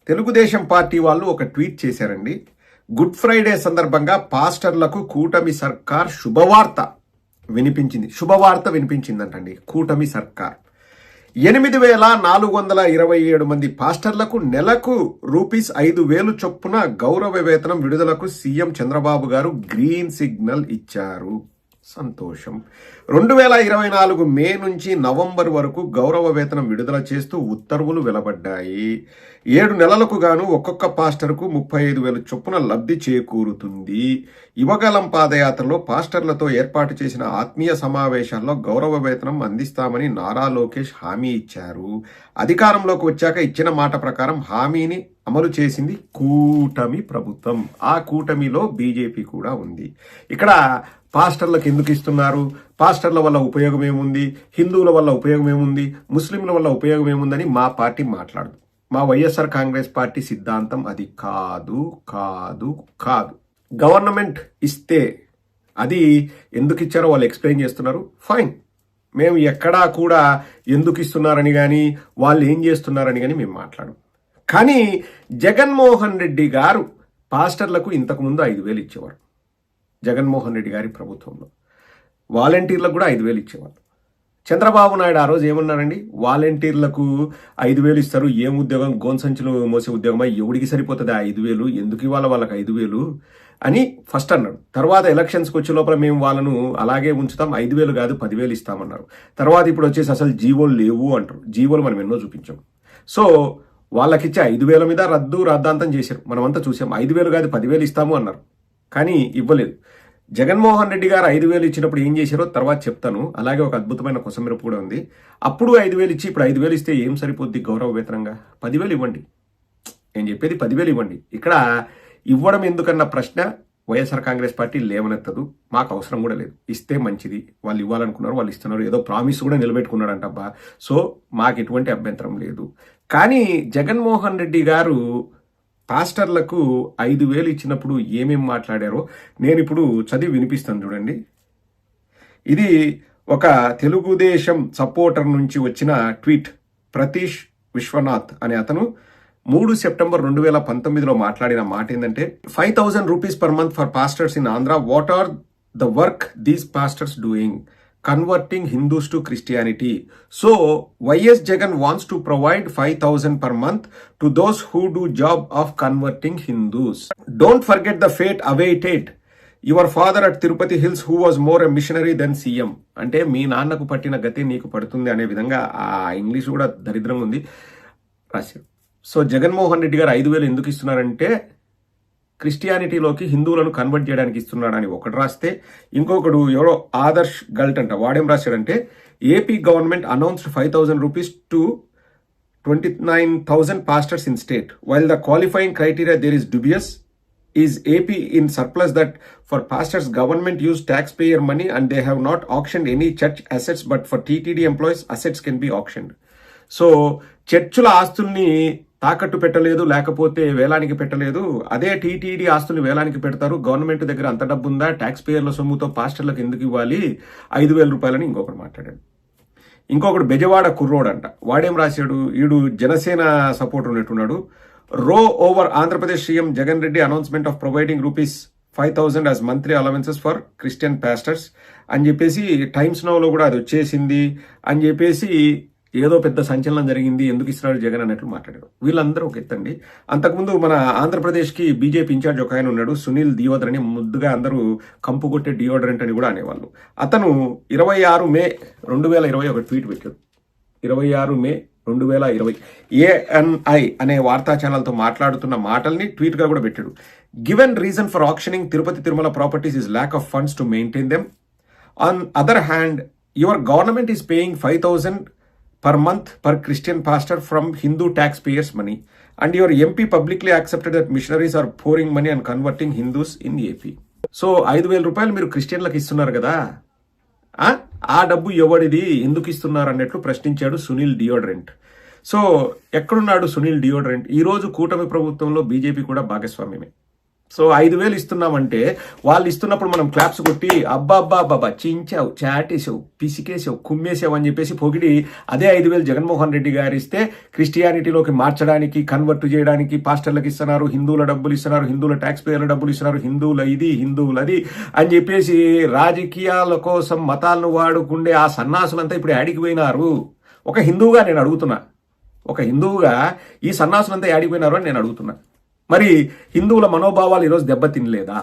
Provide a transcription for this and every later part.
Telugu Desam party వాళ్ళు ఒక tweet చేశారండి. గుడ్ ఫ్రైడే సందర్భంగా పాస్టర్లకు కూటమి సర్కార్ శుభవార్త వినిపించిందంటండి. కూటమి సర్కార్ 8,427 మంది పాస్టర్లకు నెలకు రూ5,000 చొప్పున గౌరవ వేతనం విడుదలకు సీఎం చంద్రబాబు గారు గ్రీన్ సిగ్నల్ ఇచ్చారు. సంతోషం. 2024 మే నుంచి నవంబర్ వరకు గౌరవ వేతనం విడుదల చేస్తూ ఉత్తర్వులు వెలువడ్డాయి. 7 నెలలకు గాను ఒక్కొక్క పాస్టర్కు 35,000 చొప్పున లబ్ధి చేకూరుతుంది. యువగలం పాదయాత్రలో పాస్టర్లతో ఏర్పాటు చేసిన ఆత్మీయ సమావేశాల్లో గౌరవ వేతనం అందిస్తామని నారా లోకేష్ హామీ ఇచ్చారు. అధికారంలోకి వచ్చాక ఇచ్చిన మాట ప్రకారం హామీని అమలు చేసింది కూటమి ప్రభుత్వం. ఆ కూటమిలో బీజేపీ కూడా ఉంది. ఇక్కడ పాస్టర్లకు ఎందుకు ఇస్తున్నారు, పాస్టర్ల వల్ల ఉపయోగం ఏముంది, హిందువుల వల్ల ఉపయోగం ఏముంది, ముస్లింల వల్ల ఉపయోగం ఏముందని మా పార్టీ మాట్లాడదు. మా వైఎస్ఆర్ కాంగ్రెస్ పార్టీ సిద్ధాంతం అది కాదు కాదు కాదు. గవర్నమెంట్ ఇస్తే అది ఎందుకు ఇచ్చారో వాళ్ళు ఎక్స్ప్లెయిన్ చేస్తున్నారు, ఫైన్. మేము ఎక్కడా కూడా ఎందుకు ఇస్తున్నారని కానీ వాళ్ళు ఏం చేస్తున్నారని కానీ మేము మాట్లాడం. కానీ జగన్మోహన్ రెడ్డి గారు పాస్టర్లకు ఇంతకుముందు 5,000 ఇచ్చేవారు. జగన్మోహన్ రెడ్డి గారి ప్రభుత్వంలో వాలంటీర్లకు కూడా 5,000 ఇచ్చేవారు. చంద్రబాబు నాయుడు ఆ రోజు ఏమన్నారండి, వాలంటీర్లకు 5,000 ఇస్తారు, ఏం ఉద్యోగం, గోన్సంచులు మోసే ఉద్యోగమా, ఎవడికి సరిపోతుంది ఆ 5,000, ఎందుకు ఇవ్వాలి వాళ్ళకి 5,000 అని ఫస్ట్ అన్నాడు. తర్వాత ఎలక్షన్స్కి వచ్చే లోపల మేము వాళ్ళను అలాగే ఉంచుతాం, 5,000 కాదు 10,000 ఇస్తామన్నారు. తర్వాత ఇప్పుడు వచ్చేసి అసలు జీవోలు లేవు అంటారు. జీవోలు మనం ఎన్నో చూపించాం. సో వాళ్ళకిచ్చే 5,000 మీద రద్దాంతం చేశారు, మనమంతా చూసాం. 5,000 కాదు 10,000 ఇస్తాము అన్నారు, కానీ ఇవ్వలేదు. జగన్మోహన్ రెడ్డి గారు 5,000 ఇచ్చినప్పుడు ఏం చేశారో తర్వాత చెప్తాను. అలాగే ఒక అద్భుతమైన కొసమెరుపు కూడా ఉంది. అప్పుడు 5,000 ఇచ్చి ఇప్పుడు 5,000 ఇస్తే ఏం సరిపోద్ది గౌరవ వేతనంగా? 10,000 ఇవ్వండి. నేను చెప్పేది 10,000 ఇవ్వండి. ఇక్కడ ఇవ్వడం ఎందుకన్న ప్రశ్న వైఎస్ఆర్ కాంగ్రెస్ పార్టీ లేవనెత్తదు. మాకు అవసరం కూడా లేదు. ఇస్తే మంచిది. వాళ్ళు ఇవ్వాలనుకున్నారు, వాళ్ళు ఇస్తున్నారు. ఏదో ప్రామిస్ కూడా నిలబెట్టుకున్నాడంటబ్బా. సో మాకు ఎటువంటి అభ్యంతరం లేదు. కానీ జగన్మోహన్ రెడ్డి గారు పాస్టర్లకు 5,000 ఇచ్చినప్పుడు ఏమేమి మాట్లాడారో నేను ఇప్పుడు చదివి వినిపిస్తాను చూడండి. ఇది ఒక తెలుగుదేశం సపోర్టర్ నుంచి వచ్చిన ట్వీట్. ప్రతీష్ విశ్వనాథ్ అనే అతను 3 సెప్టెంబర్ 2019లో మాట్లాడిన మాట ఏంటంటే, 5,000 rupees per month for pastors in Andhra. What are the work these pastors doing? Converting Hindus to Christianity. So, YS Jagan wants to provide 5,000 per month to those who do job of converting Hindus. Don't forget the fate awaited your father at Tirupati Hills, who was more a missionary than CM. అంటే మీ నాన్నకు పట్టిన గతి నీకు పడుతుంది అనే విధంగా ఆ English కూడా దరిద్రంగా ఉంది రాశారు. సో జగన్మోహన్ రెడ్డి గారు 5,000 ఎందుకు ఇస్తున్నారంటే క్రిస్టియానిటీలోకి హిందువులను కన్వర్ట్ చేయడానికి ఇస్తున్నాడని ఒకటి రాస్తే, ఇంకొకడు ఎవరో ఆదర్శ్ గల్ట్ అంట, వాడేం రాశాడంటే, AP government announced 5,000 rupees to 29,000 pastors in state. While the qualifying criteria there is dubious, is AP in surplus that for pastors government use taxpayer money and they have not auctioned any church assets, but for TTD employees assets can be auctioned. So చర్చుల ఆస్తుల్ని తాకట్టు పెట్టలేదు, లేకపోతే వేలానికి పెట్టలేదు. అదే TTD ఆస్తులు వేలానికి పెడతారు. Government దగ్గర అంత డబ్బు ఉందా? ట్యాక్స్ పేయర్ల సొమ్ముతో పాస్టర్లకు ఎందుకు ఇవ్వాలి 5,000 రూపాయలని ఇంకొకటి మాట్లాడాడు. ఇంకొకడు బెజవాడ కుర్రోడు అంట, వాడేం రాశాడు, ఈడు జనసేన సపోర్ట్ ఉన్నట్టున్నాడు. రో over Andhra Pradesh CM Jagan Reddy announcement of providing ₹5,000 as monthly allowances for Christian pastors అని చెప్పేసి టైమ్స్ నౌలో కూడా అది వచ్చేసింది అని చెప్పేసి ఏదో పెద్ద సంచలనం జరిగింది, ఎందుకు ఇస్తున్నాడు జగన్ అన్నట్లు మాట్లాడారు. వీళ్ళందరూ ఒక ఎత్తండి. అంతకుముందు మన ఆంధ్రప్రదేశ్కి బీజేపీ ఇన్ఛార్జ్ ఒక ఆయన ఉన్నాడు, సునీల్ దియోదర్ అని. ముద్దుగా అందరూ కంపు కొట్టే డియోడరెంట్ అని కూడా అనేవాళ్ళు. అతను 26 మే 2020 ఒక ట్వీట్ పెట్టాడు. 26 మే 2020 ANI అనే వార్తా ఛానల్తో మాట్లాడుతున్న మాటల్ని ట్వీట్గా కూడా పెట్టాడు. Given reason for auctioning Tirupati Tirumala properties is lack of funds to maintain them. On other hand your government is paying 5,000 per month per Christian pastor from Hindu taxpayers' money, and your MP publicly accepted that missionaries are pouring money and converting Hindus in AP. So 5,000 రూపాయలు మీరు క్రిస్టియన్లకు ఇస్తున్నారు కదా, ఆ డబ్బు ఎవడిది, ఎందుకు ఇస్తున్నారు అన్నట్లు ప్రశ్నించాడు సునీల్ డియోడరెంట్. సో ఎక్కడున్నాడు సునీల్ డియోడరెంట్? ఈరోజు కూటమి ప్రభుత్వంలో బీజేపీ కూడా భాగస్వామ్యమే. సో 5,000 ఇస్తున్నామంటే వాళ్ళు ఇస్తున్నప్పుడు మనం క్లాప్స్ కొట్టి అబ్బా అబ్బా అబ్బాబా చించావు, చాటేసావు, పిసికేసావు, కుమ్మేసావు అని చెప్పేసి పొగిడి అదే 5,000 జగన్మోహన్ రెడ్డి గారు ఇస్తే క్రిస్టియానిటీలోకి మార్చడానికి, కన్వర్ట్ చేయడానికి పాస్టర్లకు ఇస్తున్నారు, హిందువుల డబ్బులు ఇస్తున్నారు, హిందువుల ట్యాక్స్ పేయర్ల డబ్బులు ఇస్తున్నారు, హిందువుల ఇది హిందువులు అది అని చెప్పేసి రాజకీయాల కోసం మతాలను వాడుకుండే ఆ సన్నాసులంతా ఇప్పుడు యాడికి పోయినారు? ఒక హిందువుగా నేను అడుగుతున్నా, ఒక హిందువుగా ఈ సన్నాసులంతా యాడికి పోయినారు అని నేను అడుగుతున్నా. మరి హిందువుల మనోభావాలు ఈరోజు దెబ్బతినలేదా?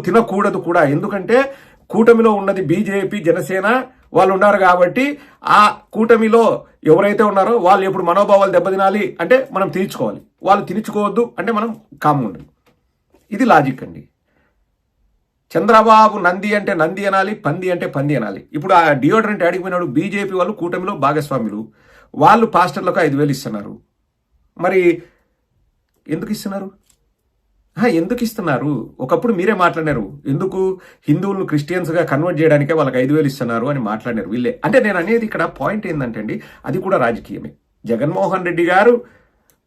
తినకూడదు కూడా. ఎందుకంటే కూటమిలో ఉన్నది బీజేపీ, జనసేన వాళ్ళు ఉన్నారు కాబట్టి ఆ కూటమిలో ఎవరైతే ఉన్నారో వాళ్ళు ఎప్పుడు మనోభావాలు దెబ్బతినాలి అంటే మనం తీర్చుకోవాలి, వాళ్ళు తినుకోవద్దు అంటే మనం కామ్గా ఉండాలి. ఇది లాజిక్ అండి. చంద్రబాబు నంది అంటే నంది అనాలి, పంది అంటే పంది అనాలి. ఇప్పుడు ఆ డియోడ్రెంట్ అడిగిపోయినాడు. బీజేపీ వాళ్ళు కూటమిలో భాగస్వాములు, వాళ్ళు పాస్టర్లకు 5,000 ఇస్తున్నారు. మరి ఎందుకు ఇస్తున్నారు? ఎందుకు ఇస్తున్నారు? ఒకప్పుడు మీరే మాట్లాడారు, ఎందుకు హిందువులను క్రిస్టియన్స్గా కన్వర్ట్ చేయడానికే వాళ్ళకి 5,000 ఇస్తున్నారు అని మాట్లాడారు వీళ్ళే. అంటే నేను అనేది ఇక్కడ పాయింట్ ఏంటంటే అండి, అది కూడా రాజకీయమే. జగన్మోహన్ రెడ్డి గారు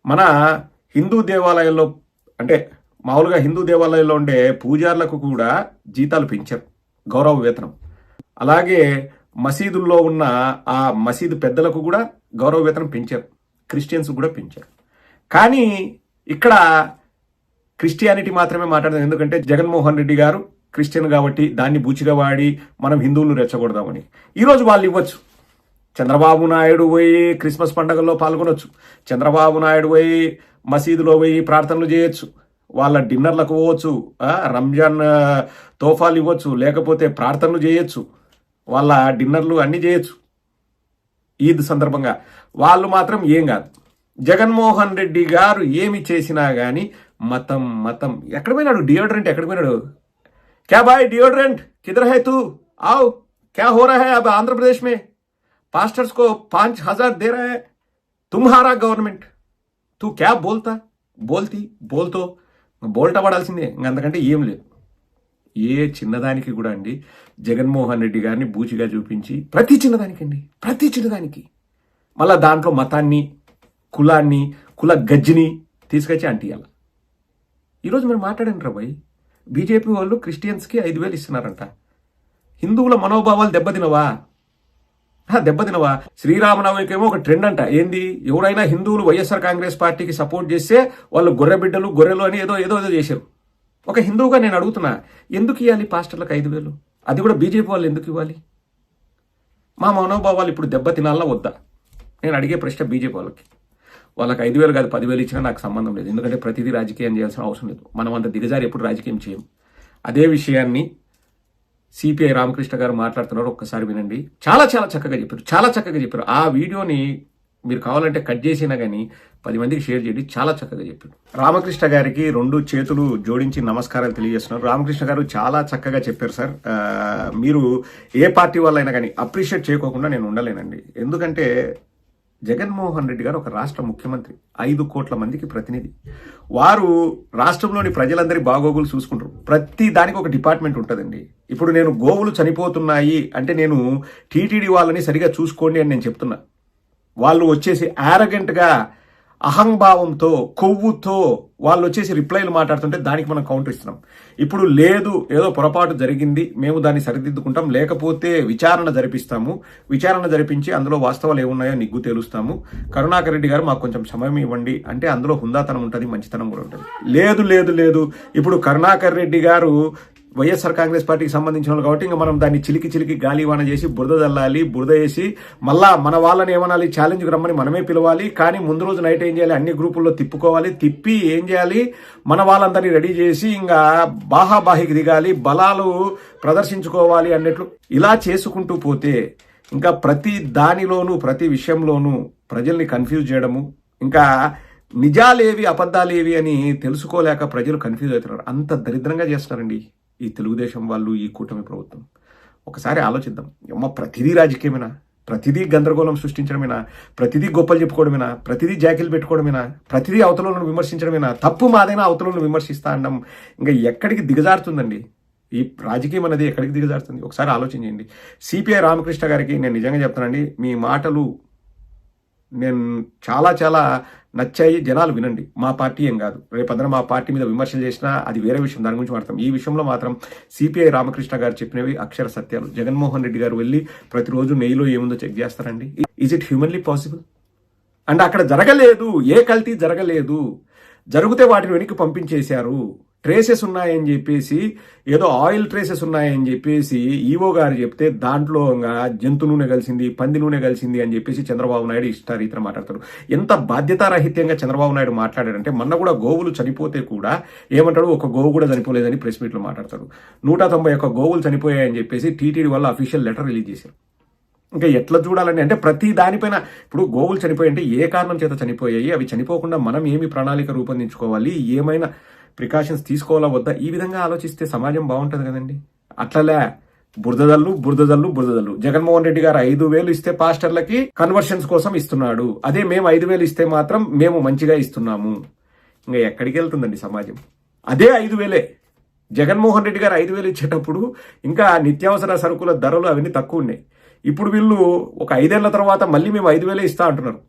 మన హిందూ దేవాలయాల్లో అంటే మామూలుగా హిందూ దేవాలయాల్లో ఉండే పూజారులకు కూడా జీతాలు పెంచారు, గౌరవ వేతనం. అలాగే మసీదుల్లో ఉన్న ఆ మసీదు పెద్దలకు కూడా గౌరవ వేతనం పెంచారు, క్రిస్టియన్స్ కూడా పెంచారు. కానీ ఇక్కడ క్రిస్టియానిటీ మాత్రమే మాట్లాడదాం. ఎందుకంటే జగన్మోహన్ రెడ్డి గారు క్రిస్టియన్ కాబట్టి దాన్ని బూచిగా వాడి మనం హిందువులను రెచ్చగొడదామని. ఈరోజు వాళ్ళు ఇవ్వచ్చు. చంద్రబాబు నాయుడు పోయి క్రిస్మస్ పండుగల్లో పాల్గొనొచ్చు, చంద్రబాబు నాయుడు పోయి మసీదులో పోయి ప్రార్థనలు చేయొచ్చు, వాళ్ళ డిన్నర్లకు పోవచ్చు, రంజాన్ తోఫాలు ఇవ్వచ్చు, లేకపోతే ప్రార్థనలు చేయొచ్చు, వాళ్ళ డిన్నర్లు అన్నీ చేయొచ్చు ఈద్ సందర్భంగా. వాళ్ళు మాత్రం ఏం కాదు. జగన్మోహన్ రెడ్డి గారు ఏమి చేసినా కానీ మతం మతం. ఎక్కడ పోయినాడు డియోడ్రెంట్? ఎక్కడ పోయినాడు? క్యా భాయ్ డియోడ్రెంట్ కిధర్ హై తూ, आओ क्या हो रहा है अब आंध्र प्रदेश में, पास्टर्स को 5,000 दे रहा है तुम्हारा गवर्नमेंट, तू क्या बोलता बोलतो బోల్టా పడాల్సిందే. అంతకంటే ఏం లేదు. ఏ చిన్నదానికి కూడా అండి జగన్మోహన్ రెడ్డి గారిని బూచిగా చూపించి ప్రతి చిన్నదానికి మళ్ళా దాంట్లో మతాన్ని, కులాన్ని, కుల గజ్జిని తీసుకొచ్చి అంటియాల. ఈరోజు మనం మాట్లాడండి రా భయ్, బీజేపీ వాళ్ళు క్రిస్టియన్స్కి 5,000 ఇస్తున్నారంట. హిందువుల మనోభావాలు దెబ్బతినవా? శ్రీరామనవమికి ఏమో ఒక ట్రెండ్ అంట. ఏంది? ఎవరైనా హిందువులు వైఎస్ఆర్ కాంగ్రెస్ పార్టీకి సపోర్ట్ చేస్తే వాళ్ళు గొర్రె బిడ్డలు, గొర్రెలు అని ఏదో చేశారు. ఒక హిందువుగా నేను అడుగుతున్నా, ఎందుకు ఇవ్వాలి పాస్టర్లకు 5,000? అది కూడా బీజేపీ వాళ్ళు ఎందుకు ఇవ్వాలి? మా మనోభావాలు ఇప్పుడు దెబ్బతినాలా వద్దా? నేను అడిగే ప్రశ్న బీజేపీ వాళ్ళకి 5,000 కాదు 10,000 ఇచ్చినా నాకు సంబంధం లేదు. ఎందుకంటే ప్రతిదీ రాజకీయం చేయాల్సిన అవసరం లేదు. మనం అంత దిగజారి ఎప్పుడు రాజకీయం చేయం. అదే విషయాన్ని సిపిఐ రామకృష్ణ గారు మాట్లాడుతున్నారు, ఒక్కసారి వినండి. చాలా చక్కగా చెప్పారు. ఆ వీడియోని మీరు కావాలంటే కట్ చేసినా కానీ 10 మందికి షేర్ చేయండి. చాలా చక్కగా చెప్పారు. రామకృష్ణ గారికి 2 చేతులు జోడించి నమస్కారాలు తెలియజేస్తున్నారు. రామకృష్ణ గారు చాలా చక్కగా చెప్పారు సార్. మీరు ఏ పార్టీ వాళ్ళైనా కానీ అప్రిషియేట్ చేయకోకుండా నేను ఉండలేనండి. ఎందుకంటే జగన్మోహన్ రెడ్డి గారు ఒక రాష్ట్ర ముఖ్యమంత్రి, 5 కోట్ల మందికి ప్రతినిధి. వారు రాష్ట్రంలోని ప్రజలందరి బాగోగులు చూసుకుంటారు. ప్రతి దానికి ఒక డిపార్ట్మెంట్ ఉంటుందండి. ఇప్పుడు నేను గోవులు చనిపోతున్నాయి అంటే నేను టీటీడీ వాళ్ళని సరిగా చూసుకోండి అని నేను చెప్తున్నా. వాళ్ళు వచ్చేసి యారగెంట్గా, అహంభావంతో, కొవ్వుతో వాళ్ళు వచ్చేసి రిప్లైలు మాట్లాడుతుంటే దానికి మనం కౌంటర్ ఇస్తున్నాం. ఇప్పుడు లేదు, ఏదో పొరపాటు జరిగింది, మేము దాన్ని సరిదిద్దుకుంటాం, లేకపోతే విచారణ జరిపించి అందులో వాస్తవాలు ఏమున్నాయో నిగ్గు తేలుస్తాము. కరుణాకర్ రెడ్డి గారు మాకు కొంచెం సమయం ఇవ్వండి అంటే అందులో హుందాతనం ఉంటుంది, మంచితనం కూడా ఉంటుంది. లేదు. ఇప్పుడు కరుణాకర్ రెడ్డి గారు వైఎస్ఆర్ కాంగ్రెస్ పార్టీకి సంబంధించిన వాళ్ళు కాబట్టి ఇంకా మనం దాన్ని చిలికి గాలివాన చేసి బురద చల్లాలి, బురద వేసి మళ్ళా మన వాళ్ళని ఏమనాలి, ఛాలెంజ్కి రమ్మని మనమే పిలవాలి. కానీ ముందు రోజు నైట్ ఏం చేయాలి, అన్ని గ్రూపుల్లో తిప్పి ఏం చేయాలి, మన వాళ్ళందరినీ రెడీ చేసి ఇంకా బాహాబాహికి దిగాలి, బలాలు ప్రదర్శించుకోవాలి అన్నట్లు ఇలా చేసుకుంటూ పోతే ఇంకా ప్రతి దానిలోనూ ప్రతి విషయంలోనూ ప్రజల్ని కన్ఫ్యూజ్ చేయడము, ఇంకా నిజాలేవి అబద్ధాలేవి అని తెలుసుకోలేక ప్రజలు కన్ఫ్యూజ్ అవుతున్నారు. అంత దరిద్రంగా చేస్తున్నారండి ఈ తెలుగుదేశం వాళ్ళు, ఈ కూటమి ప్రభుత్వం. ఒకసారి ఆలోచిద్దాం. ప్రతిదీ రాజకీయమేనా? ప్రతిదీ గందరగోళం సృష్టించడమేనా? ప్రతిదీ గొప్పలు చెప్పుకోవడమేనా? ప్రతిదీ జాకీలు పెట్టుకోవడమేనా? ప్రతిదీ అవతలను విమర్శించడమేనా? తప్పు మాదైనా అవతలను విమర్శిస్తా అనడం ఇంకా ఎక్కడికి దిగజారుతుందండి ఈ రాజకీయం అనేది? ఎక్కడికి దిగజారుతుంది? ఒకసారి ఆలోచన చేయండి. సిపిఐ రామకృష్ణ గారికి నేను నిజంగా చెప్తానండి, మీ మాటలు నేను చాలా నచ్చాయి. జనాలు వినండి. మా పార్టీ ఏం కాదు. రేపొద్దున మా పార్టీ మీద విమర్శలు చేసినా అది వేరే విషయం, దాని గురించి మాట్లాడతాం. ఈ విషయంలో మాత్రం సిపిఐ రామకృష్ణ గారు చెప్పినవి అక్షర సత్యాలు. జగన్మోహన్ రెడ్డి గారు వెళ్ళి ప్రతిరోజు నెయ్యిలో ఏముందో చెక్ చేస్తారండి. Is it humanly possible? And అక్కడ జరగలేదు, ఏ కల్తీ జరగలేదు. జరిగితే వాటిని వెనక్కి పంపించేశారు. ట్రేసెస్ ఉన్నాయని చెప్పేసి, ఏదో ఆయిల్ ట్రేసెస్ ఉన్నాయని చెప్పేసి ఈవో గారు చెప్తే దాంట్లో జంతు నూనె కలిసింది, పంది నూనె కలిసింది అని చెప్పేసి చంద్రబాబు నాయుడు ఇష్టారీతిన మాట్లాడతాడు. ఎంత బాధ్యతారహిత్యంగా చంద్రబాబు నాయుడు మాట్లాడాడంటే, మొన్న కూడా గోవులు చనిపోతే కూడా ఏమంటాడు, ఒక గోవు కూడా చనిపోలేదని ప్రెస్ మీట్లో మాట్లాడతాడు. 191 గోవులు చనిపోయాయని చెప్పేసి టీటీడీ వల్ల అఫీషియల్ లెటర్ రిలీజ్ చేశారు. ఇంకా ఎట్లా చూడాలండి అంటే, ప్రతి దానిపైన ఇప్పుడు గోవులు చనిపోయాయంటే ఏ కారణం చేత చనిపోయాయి, అవి చనిపోకుండా మనం ఏమి ప్రణాళిక రూపొందించుకోవాలి, ఏమైనా ప్రికాషన్స్ తీసుకోవాలా వద్దా, ఈ విధంగా ఆలోచిస్తే సమాజం బాగుంటుంది కదండి. అట్లలే బురదజల్లు. జగన్మోహన్ రెడ్డి గారు 5,000 ఇస్తే పాస్టర్లకి కన్వర్షన్స్ కోసం ఇస్తున్నాడు. అదే మేము 5,000 ఇస్తే మాత్రం మేము మంచిగా ఇస్తున్నాము. ఇంకా ఎక్కడికి వెళ్తుందండి సమాజం? అదే 5,000. జగన్మోహన్ రెడ్డి గారు 5,000 ఇచ్చేటప్పుడు ఇంకా నిత్యావసర సరుకుల ధరలు అవన్నీ తక్కువ ఉన్నాయి. ఇప్పుడు వీళ్ళు ఒక 5 ఏళ్ల తర్వాత మళ్ళీ మేము 5,000 ఇస్తా అంటున్నారు.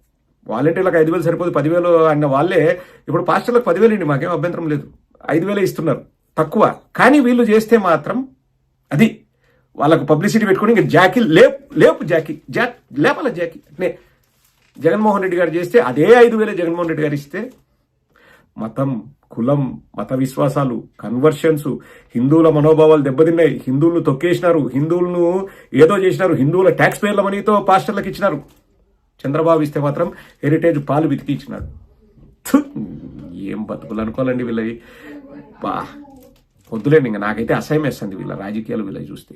వాలంటీర్లకు 5,000 సరిపోదు, 10,000 అన్న వాళ్ళే ఇప్పుడు పాస్టర్లకు 10,000 ఇండి, మాకేం అభ్యంతరం లేదు, 5,000 ఇస్తున్నారు, తక్కువ. కానీ వీళ్ళు చేస్తే మాత్రం అది వాళ్ళకు పబ్లిసిటీ పెట్టుకుని ఇంకా లేపాల జాకీ అంటే జగన్మోహన్ రెడ్డి గారు చేస్తే అదే 5,000 జగన్మోహన్ రెడ్డి గారు ఇస్తే మతం, కులం, మత విశ్వాసాలు, కన్వర్షన్స్, హిందువుల మనోభావాలు దెబ్బతిన్నాయి, హిందువులను తొక్కేసినారు, హిందువులను ఏదో చేసినారు, హిందువుల ట్యాక్స్ పేర్ల మనీతో పాస్టర్లకు ఇచ్చినారు. చంద్రబాబు ఇస్తే మాత్రం హెరిటేజ్ పాలు వెతికి ఇచ్చినాడు. ఏం బతుకులు అనుకోవాలండి వీళ్ళవి. వద్దులేండి, ఇంకా నాకైతే అసహ్యం వేస్తుంది వీళ్ళ రాజకీయాలు, వీళ్ళవి చూస్తే.